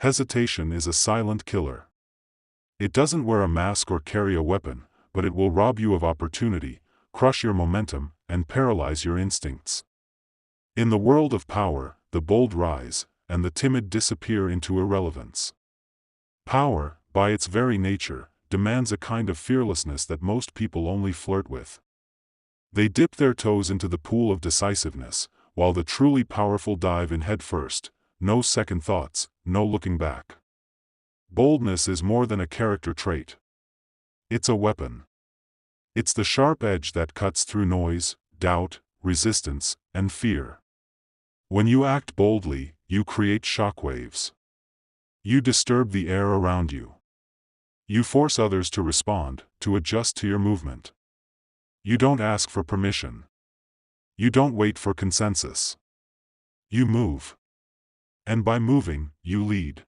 Hesitation is a silent killer. It doesn't wear a mask or carry a weapon, but it will rob you of opportunity, crush your momentum, and paralyze your instincts. In the world of power, the bold rise, and the timid disappear into irrelevance. Power, by its very nature, demands a kind of fearlessness that most people only flirt with. They dip their toes into the pool of decisiveness, while the truly powerful dive in head first, no second thoughts, no looking back. Boldness is more than a character trait. It's a weapon. It's the sharp edge that cuts through noise, doubt, resistance, and fear. When you act boldly, you create shockwaves. You disturb the air around you. You force others to respond, to adjust to your movement. You don't ask for permission. You don't wait for consensus. You move. And by moving, you lead.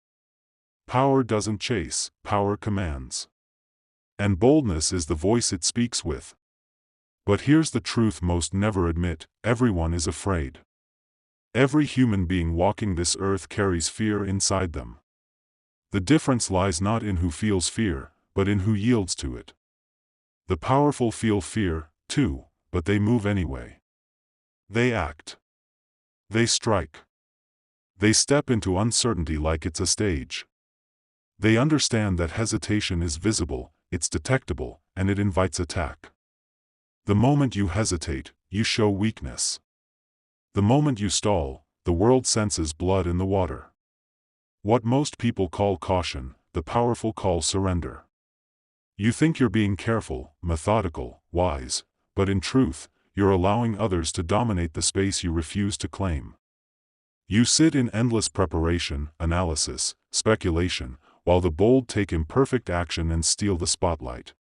Power doesn't chase, power commands. And boldness is the voice it speaks with. But here's the truth most never admit: everyone is afraid. Every human being walking this earth carries fear inside them. The difference lies not in who feels fear, but in who yields to it. The powerful feel fear, too, but they move anyway. They act. They strike. They step into uncertainty like it's a stage. They understand that hesitation is visible, it's detectable, and it invites attack. The moment you hesitate, you show weakness. The moment you stall, the world senses blood in the water. What most people call caution, the powerful call surrender. You think you're being careful, methodical, wise, but in truth, you're allowing others to dominate the space you refuse to claim. You sit in endless preparation, analysis, speculation, while the bold take imperfect action and steal the spotlight.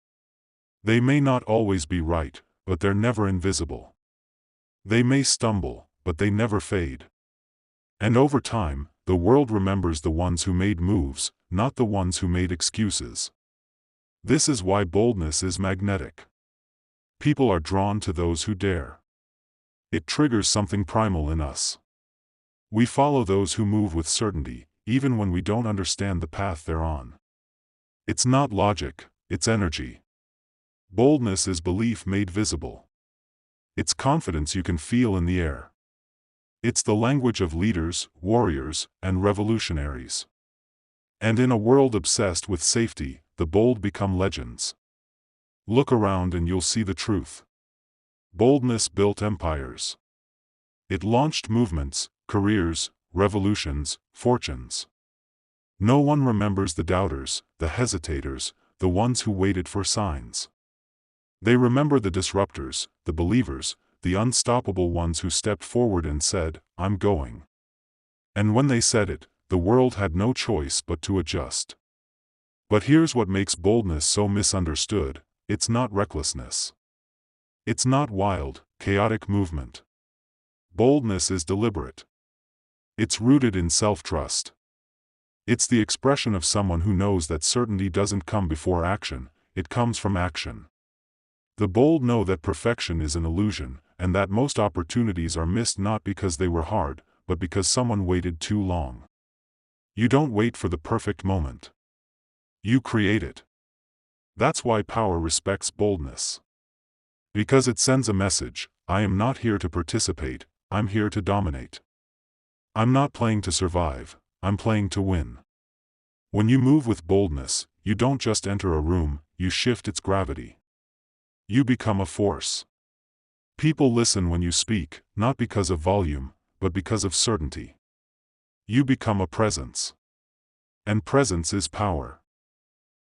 They may not always be right, but they're never invisible. They may stumble, but they never fade. And over time, the world remembers the ones who made moves, not the ones who made excuses. This is why boldness is magnetic. People are drawn to those who dare. It triggers something primal in us. We follow those who move with certainty, even when we don't understand the path they're on. It's not logic, it's energy. Boldness is belief made visible. It's confidence you can feel in the air. It's the language of leaders, warriors, and revolutionaries. And in a world obsessed with safety, the bold become legends. Look around and you'll see the truth. Boldness built empires. It launched movements, careers, revolutions, fortunes. No one remembers the doubters, the hesitators, the ones who waited for signs. They remember the disruptors, the believers, the unstoppable ones who stepped forward and said, "I'm going." And when they said it, the world had no choice but to adjust. But here's what makes boldness so misunderstood: it's not recklessness. It's not wild, chaotic movement. Boldness is deliberate. It's rooted in self-trust. It's the expression of someone who knows that certainty doesn't come before action, it comes from action. The bold know that perfection is an illusion, and that most opportunities are missed not because they were hard, but because someone waited too long. You don't wait for the perfect moment. You create it. That's why power respects boldness. Because it sends a message: I am not here to participate, I'm here to dominate. I'm not playing to survive, I'm playing to win. When you move with boldness, you don't just enter a room, you shift its gravity. You become a force. People listen when you speak, not because of volume, but because of certainty. You become a presence. And presence is power.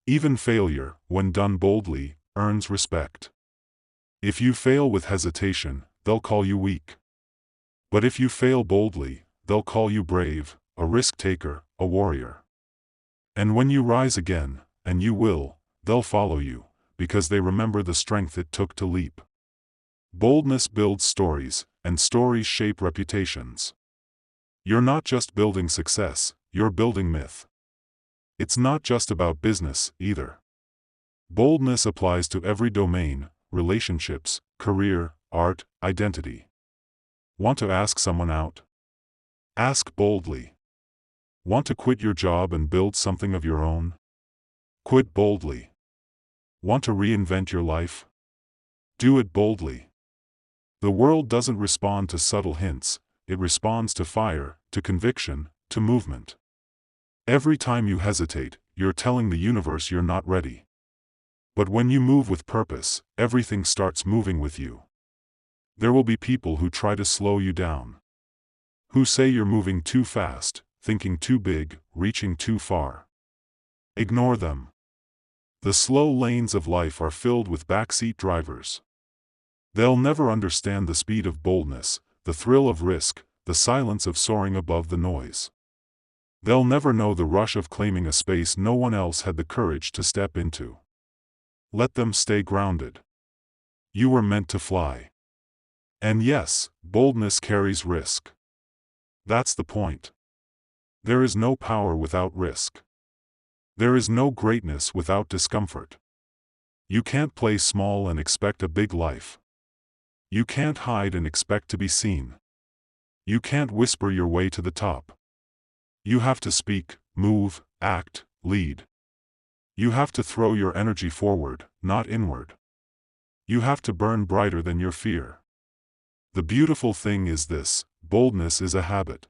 Even failure, when done boldly, earns respect. If you fail with hesitation, they'll call you weak. But if you fail boldly, they'll call you brave, a risk-taker, a warrior. And when you rise again, and you will, they'll follow you, because they remember the strength it took to leap. Boldness builds stories, and stories shape reputations. You're not just building success, you're building myth. It's not just about business, either. Boldness applies to every domain: relationships, career, art, identity. Want to ask someone out? Ask boldly. Want to quit your job and build something of your own? Quit boldly. Want to reinvent your life? Do it boldly. The world doesn't respond to subtle hints, it responds to fire, to conviction, to movement. Every time you hesitate, you're telling the universe you're not ready. But when you move with purpose, everything starts moving with you. There will be people who try to slow you down. Who say you're moving too fast, thinking too big, reaching too far. Ignore them. The slow lanes of life are filled with backseat drivers. They'll never understand the speed of boldness, the thrill of risk, the silence of soaring above the noise. They'll never know the rush of claiming a space no one else had the courage to step into. Let them stay grounded. You were meant to fly. And yes, boldness carries risk. That's the point. There is no power without risk. There is no greatness without discomfort. You can't play small and expect a big life. You can't hide and expect to be seen. You can't whisper your way to the top. You have to speak, move, act, lead. You have to throw your energy forward, not inward. You have to burn brighter than your fear. The beautiful thing is this: boldness is a habit.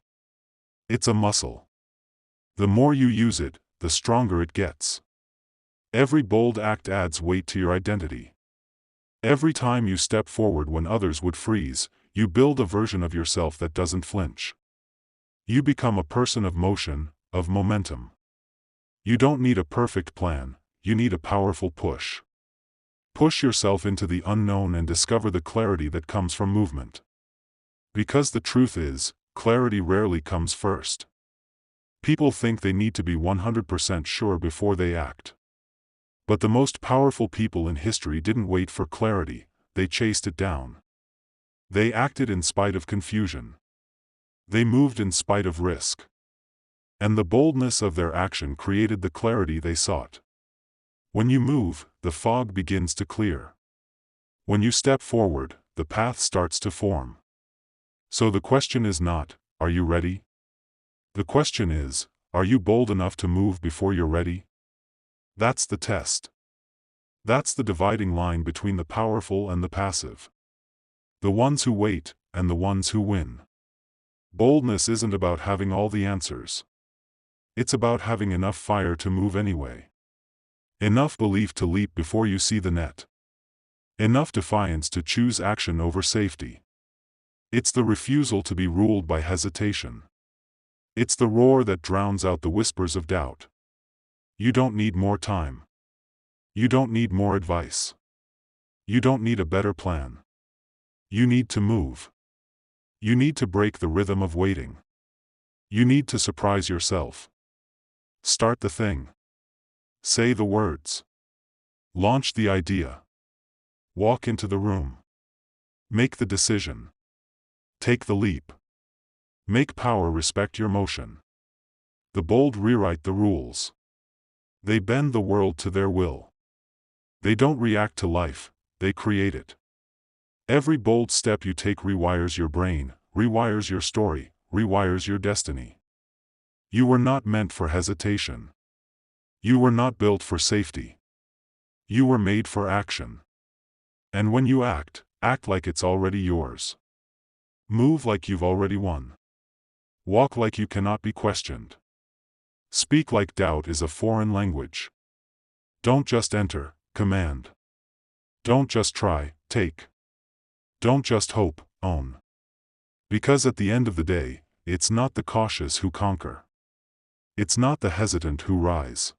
It's a muscle. The more you use it, the stronger it gets. Every bold act adds weight to your identity. Every time you step forward when others would freeze, you build a version of yourself that doesn't flinch. You become a person of motion, of momentum. You don't need a perfect plan, you need a powerful push. Push yourself into the unknown and discover the clarity that comes from movement. Because the truth is, clarity rarely comes first. People think they need to be 100% sure before they act. But the most powerful people in history didn't wait for clarity, they chased it down. They acted in spite of confusion. They moved in spite of risk. And the boldness of their action created the clarity they sought. When you move, the fog begins to clear. When you step forward, the path starts to form. So the question is not, are you ready? The question is, are you bold enough to move before you're ready? That's the test. That's the dividing line between the powerful and the passive. The ones who wait, and the ones who win. Boldness isn't about having all the answers. It's about having enough fire to move anyway. Enough belief to leap before you see the net. Enough defiance to choose action over safety. It's the refusal to be ruled by hesitation. It's the roar that drowns out the whispers of doubt. You don't need more time. You don't need more advice. You don't need a better plan. You need to move. You need to break the rhythm of waiting. You need to surprise yourself. Start the thing. Say the words. Launch the idea. Walk into the room. Make the decision. Take the leap. Make power respect your motion. The bold rewrite the rules. They bend the world to their will. They don't react to life, they create it. Every bold step you take rewires your brain, rewires your story, rewires your destiny. You were not meant for hesitation. You were not built for safety. You were made for action. And when you act, act like it's already yours. Move like you've already won. Walk like you cannot be questioned. Speak like doubt is a foreign language. Don't just enter, command. Don't just try, take. Don't just hope, own. Because at the end of the day, it's not the cautious who conquer. It's not the hesitant who rise.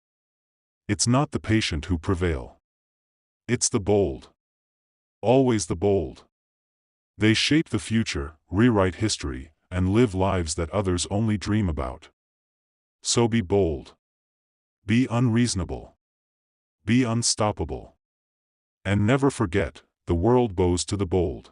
It's not the patient who prevail. It's the bold. Always the bold. They shape the future, rewrite history, and live lives that others only dream about. So be bold. Be unreasonable. Be unstoppable. And never forget, the world bows to the bold.